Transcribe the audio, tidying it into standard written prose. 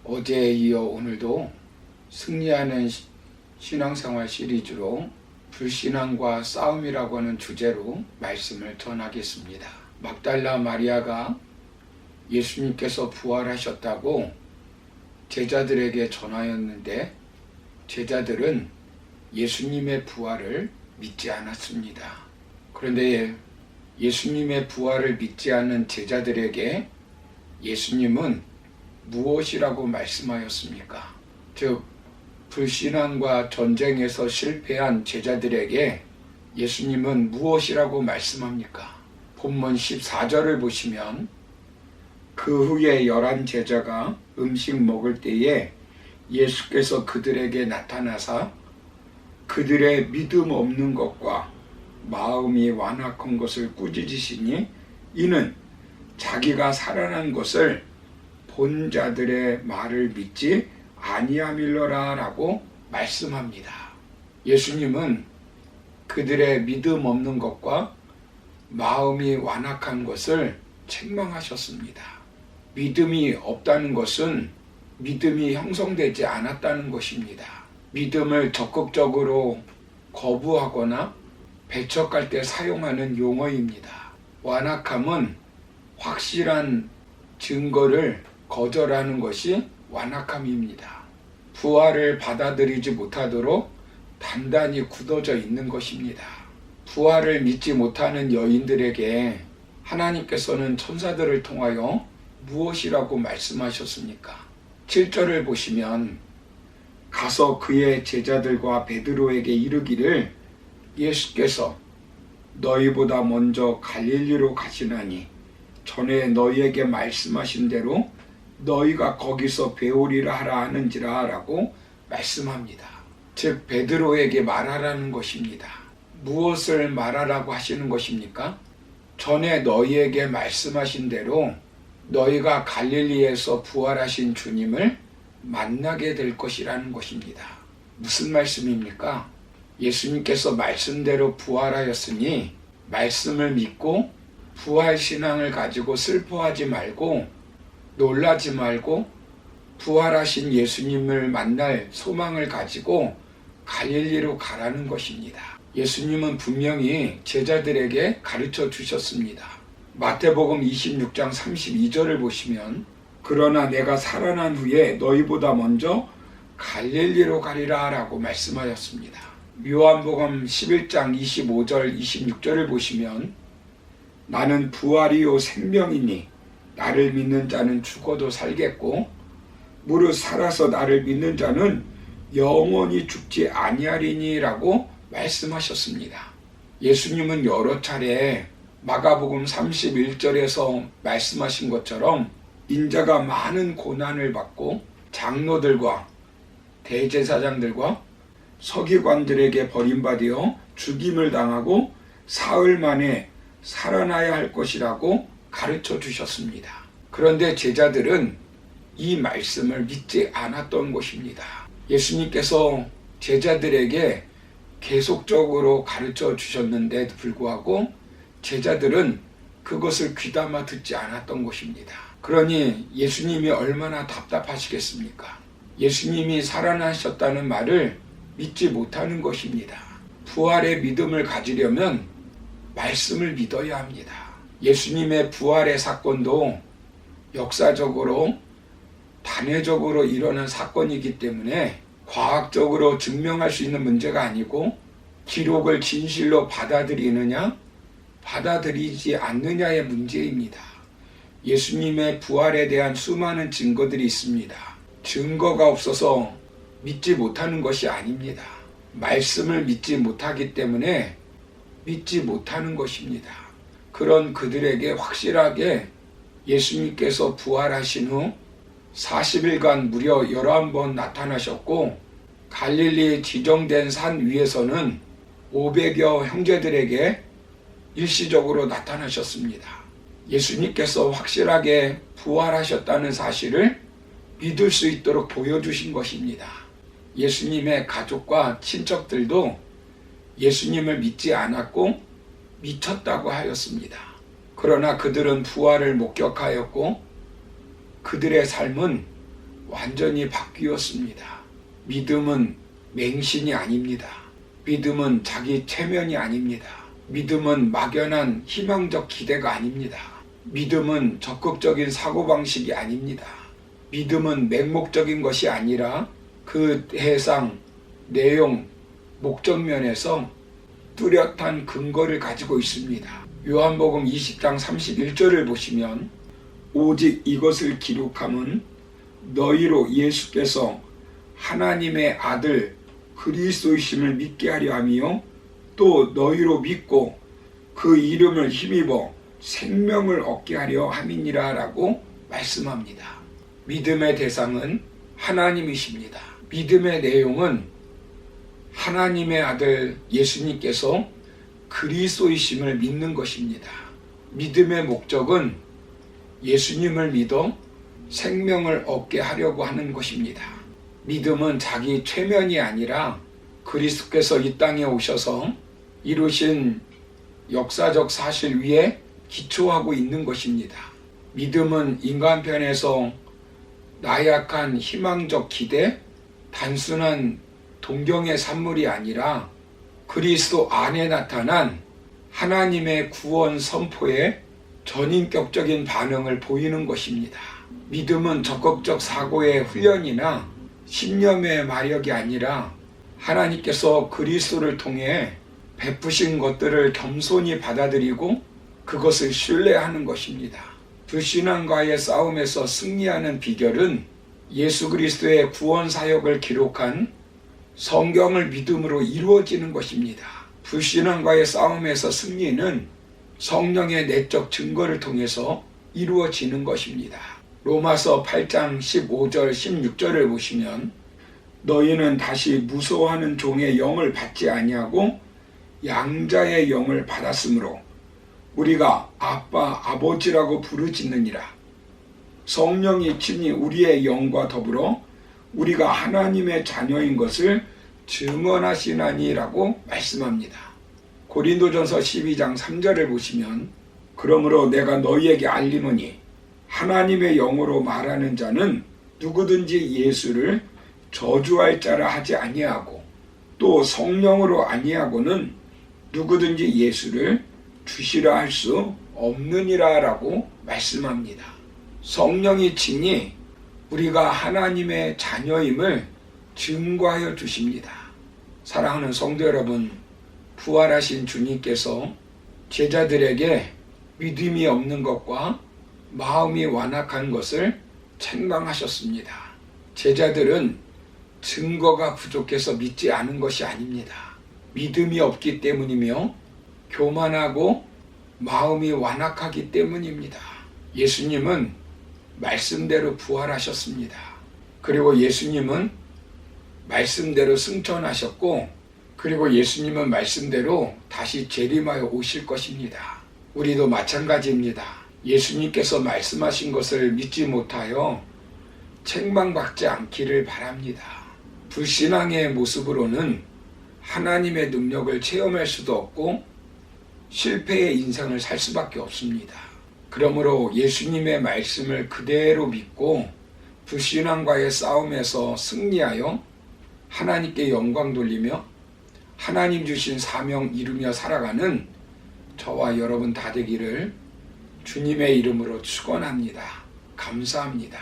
어제에 이어 오늘도 승리하는 신앙생활 시리즈로 불신앙과 싸움이라고 하는 주제로 말씀을 전하겠습니다. 막달라 마리아가 예수님께서 부활하셨다고 제자들에게 전하였는데 제자들은 예수님의 부활을 믿지 않았습니다. 그런데 예수님의 부활을 믿지 않는 제자들에게 예수님은 무엇이라고 말씀하였습니까? 즉 불신앙과 전쟁에서 실패한 제자들에게 예수님은 무엇이라고 말씀합니까? 본문 14절을 보시면 그 후에 11 제자가 음식 먹을 때에 예수께서 그들에게 나타나사 그들의 믿음 없는 것과 마음이 완악한 것을 꾸짖으시니 이는 자기가 살아난 것을 본 자들의 말을 믿지 아니함일러라 라고 말씀합니다. 예수님은 그들의 믿음 없는 것과 마음이 완악한 것을 책망하셨습니다. 믿음이 없다는 것은 믿음이 형성되지 않았다는 것입니다. 믿음을 적극적으로 거부하거나 배척할 때 사용하는 용어입니다. 완악함은 확실한 증거를 거절하는 것이 완악함입니다. 부활을 받아들이지 못하도록 단단히 굳어져 있는 것입니다. 부활을 믿지 못하는 여인들에게 하나님께서는 천사들을 통하여 무엇이라고 말씀하셨습니까? 7절을 보시면 가서 그의 제자들과 베드로에게 이르기를 예수께서 너희보다 먼저 갈릴리로 가시나니 전에 너희에게 말씀하신 대로 너희가 거기서 배우리라 하라 하는지라 라고 말씀합니다. 즉 베드로에게 말하라는 것입니다. 무엇을 말하라고 하시는 것입니까? 전에 너희에게 말씀하신 대로 너희가 갈릴리에서 부활하신 주님을 만나게 될 것이라는 것입니다. 무슨 말씀입니까? 예수님께서 말씀대로 부활하였으니 말씀을 믿고 부활신앙을 가지고 슬퍼하지 말고 놀라지 말고 부활하신 예수님을 만날 소망을 가지고 갈릴리로 가라는 것입니다. 예수님은 분명히 제자들에게 가르쳐 주셨습니다. 마태복음 26장 32절을 보시면 그러나 내가 살아난 후에 너희보다 먼저 갈릴리로 가리라 라고 말씀하였습니다. 요한복음 11장 25절 26절을 보시면 나는 부활이요 생명이니 나를 믿는 자는 죽어도 살겠고 무릇 살아서 나를 믿는 자는 영원히 죽지 아니하리니 라고 말씀하셨습니다. 예수님은 여러 차례 마가복음 31절에서 말씀하신 것처럼 인자가 많은 고난을 받고 장로들과 대제사장들과 서기관들에게 버림받아 죽임을 당하고 사흘 만에 살아나야 할 것이라고 가르쳐 주셨습니다. 그런데 제자들은 이 말씀을 믿지 않았던 것입니다. 예수님께서 제자들에게 계속적으로 가르쳐 주셨는데도 불구하고 제자들은 그것을 귀담아 듣지 않았던 것입니다. 그러니 예수님이 얼마나 답답하시겠습니까? 예수님이 살아나셨다는 말을 믿지 못하는 것입니다. 부활의 믿음을 가지려면 말씀을 믿어야 합니다. 예수님의 부활의 사건도 역사적으로 단회적으로 일어난 사건이기 때문에 과학적으로 증명할 수 있는 문제가 아니고 기록을 진실로 받아들이느냐 받아들이지 않느냐의 문제입니다. 예수님의 부활에 대한 수많은 증거들이 있습니다. 증거가 없어서 믿지 못하는 것이 아닙니다. 말씀을 믿지 못하기 때문에 믿지 못하는 것입니다. 그런 그들에게 확실하게 예수님께서 부활하신 후 40일간 무려 11번 나타나셨고 갈릴리 지정된 산 위에서는 500여 형제들에게 일시적으로 나타나셨습니다. 예수님께서 확실하게 부활하셨다는 사실을 믿을 수 있도록 보여주신 것입니다. 예수님의 가족과 친척들도 예수님을 믿지 않았고 미쳤다고 하였습니다. 그러나 그들은 부활을 목격하였고 그들의 삶은 완전히 바뀌었습니다. 믿음은 맹신이 아닙니다. 믿음은 자기 체면이 아닙니다. 믿음은 막연한 희망적 기대가 아닙니다. 믿음은 적극적인 사고방식이 아닙니다. 믿음은 맹목적인 것이 아니라 그 해상, 내용, 목적면에서 뚜렷한 근거를 가지고 있습니다. 요한복음 20장 31절을 보시면 오직 이것을 기록함은 너희로 예수께서 하나님의 아들 그리스도이심을 믿게 하려 함이요 또 너희로 믿고 그 이름을 힘입어 생명을 얻게 하려 함이니라 라고 말씀합니다. 믿음의 대상은 하나님이십니다. 믿음의 내용은 하나님의 아들 예수님께서 그리스도이심을 믿는 것입니다. 믿음의 목적은 예수님을 믿어 생명을 얻게 하려고 하는 것입니다. 믿음은 자기 최면이 아니라 그리스도께서 이 땅에 오셔서 이루신 역사적 사실 위에 기초하고 있는 것입니다. 믿음은 인간편에서 나약한 희망적 기대, 단순한 동경의 산물이 아니라 그리스도 안에 나타난 하나님의 구원 선포에 전인격적인 반응을 보이는 것입니다. 믿음은 적극적 사고의 훈련이나 신념의 마력이 아니라 하나님께서 그리스도를 통해 베푸신 것들을 겸손히 받아들이고 그것을 신뢰하는 것입니다. 불신앙과의 싸움에서 승리하는 비결은 예수 그리스도의 구원 사역을 기록한 성경을 믿음으로 이루어지는 것입니다. 불신앙과의 싸움에서 승리는 성령의 내적 증거를 통해서 이루어지는 것입니다. 로마서 8장 15절 16절을 보시면 너희는 다시 무서워하는 종의 영을 받지 아니하고 양자의 영을 받았으므로 우리가 아빠 아버지라고 부르짖느니라. 성령이 친히 우리의 영과 더불어 우리가 하나님의 자녀인 것을 증언하시나니라고 말씀합니다. 고린도전서 12장 3절을 보시면 그러므로 내가 너희에게 알리노니 하나님의 영으로 말하는 자는 누구든지 예수를 저주할 자라 하지 아니하고 또 성령으로 아니하고는 누구든지 예수를 주시라 할 수 없느니라 라고 말씀합니다. 성령이 친히 우리가 하나님의 자녀임을 증거하여 주십니다. 사랑하는 성도 여러분, 부활하신 주님께서 제자들에게 믿음이 없는 것과 마음이 완악한 것을 책망하셨습니다. 제자들은 증거가 부족해서 믿지 않은 것이 아닙니다. 믿음이 없기 때문이며 교만하고 마음이 완악하기 때문입니다. 예수님은 말씀대로 부활하셨습니다. 그리고 예수님은 말씀대로 승천하셨고 그리고 예수님은 말씀대로 다시 재림하여 오실 것입니다. 우리도 마찬가지입니다. 예수님께서 말씀하신 것을 믿지 못하여 책망받지 않기를 바랍니다. 불신앙의 모습으로는 하나님의 능력을 체험할 수도 없고 실패의 인생을 살 수밖에 없습니다. 그러므로 예수님의 말씀을 그대로 믿고 불신앙과의 싸움에서 승리하여 하나님께 영광 돌리며 하나님 주신 사명 이루며 살아가는 저와 여러분 다 되기를 주님의 이름으로 축원합니다. 감사합니다.